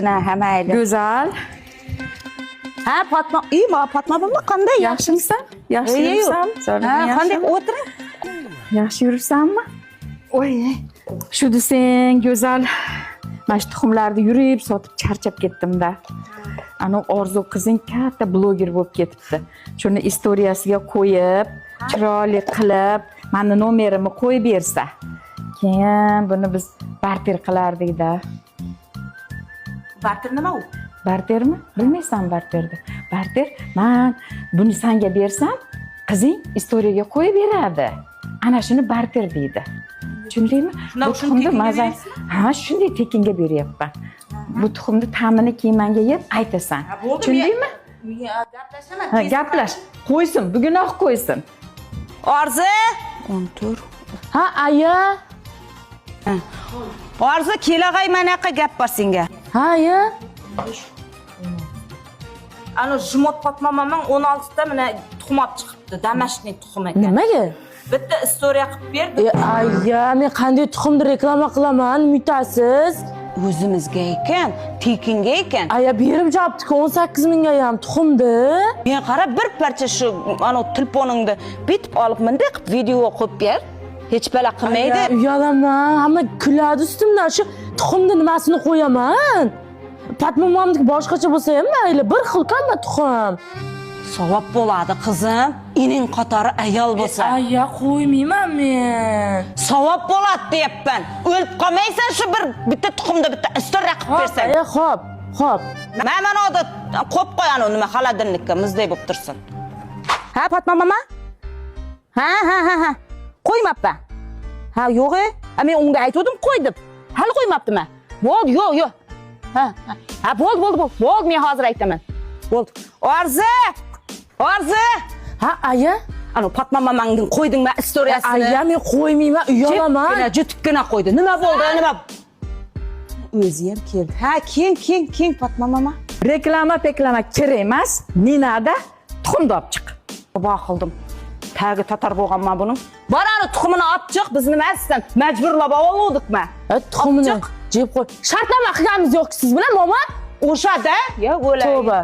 Ha, mayli. Go'zal. Ha, Fatma, Fatma bo'lma, qanday? Yaxshimisan? Yaxshi yuribsan? Ha, qanday o'tir? Yaxshi yuribsanmi? Voy. Shu desang, Go'zal. Mana shu tuxumlarni yurib, sotib charchab ketdim-da. Ana Orzu qizing katta bloger bo'lib ketibdi. Shuni istoriyasiga qo'yib, chiroyli qilib, meni nomerimni qo'yib bersa. Keyin buni biz barter qilardik-da. Barter nima u? Bartermi? Bilmaysan barterni. Barter, men buni senga bersam, qizing istoriyaga qo'yib beradi. Ana shuni barter deydi. Tushundingmi? Bu tuxumni mazza, ha, shunday tekinga beryapman. Bu tuxumni ta'mini keyin menga yeb aytasan. Tushundingmi? Gaplashaman. Ha, gaplash. Qo'ysin, bugunoq qo'ysin. Orzu, 14. Ha, aya. Orzu, kelag'ay manaqa gap bor senga. Ha, aya. Ana Jumot Fatma mamang 16 ta mana tuxum olib chiqibdi. Damashqning tuxumi ekan. Nimaga? Bitta istoriya qilib berdi. Ayya, men qanday tuxumni reklama qilaman, mutasiz. O'zimizga ekan, tekinga ekan. Aya, berib jabdi-ku 18 mingga ham tuxumdi. Men qarab bir parcha shu ana telefoningni bitib olib bunday qilib video qo'yib ber. Hech bala qilmaydi. Uyalaman, hamma kuladi ustimdan. Shu tuxumni nimasini qo'yaman? Fatma momniki boshqacha bo'lsa ham mayli, bir xil qanday tuxum. Savob bo'ladi qizim. Ining qatori ayol bo'lsa. Aya, qo'ymayman men. Savob bo'ladi deyapman. O'lib qolmaysan shu bir bitta tuxumda bitta istoriya qilib bersang. Aya, xo'p. Mana odat qo'yib qo'yan u nima xaladinlikka muzday bo'lib tursin. Ha, Fatma mama? Ha. Qo'ymabman. Ha, yo'q-e. Men unga aytdim qo'y deb. Hali qo'ymabdimi? Bo'ldi, yo'q. Ha, bo'ldi. Bo'ldi, men hozir aytaman. Bo'ldi. Orzu! Ha, aya. Ana Fatma mamangning qo'ydingmi istoriyasini? Aya, men qo'ymayman, uyalaman. Jutikgina qo'ydi. Nima bo'ldi? Nima? O'zi ham keldi. Ha, keng Fatma mama. Reklama kerak emas. Ninada tuxumni olib chiq. Xudo qildim. Tagi tatar bo'lganman buning. Borani tuxumini olib chiq, biz nima aslan majburlab oluvdikmi? Tuxumini jeb qo'y. Shartnoma qilganimiz yo'q siz bilan, mama. O'shada, yo o'lay. Tavba.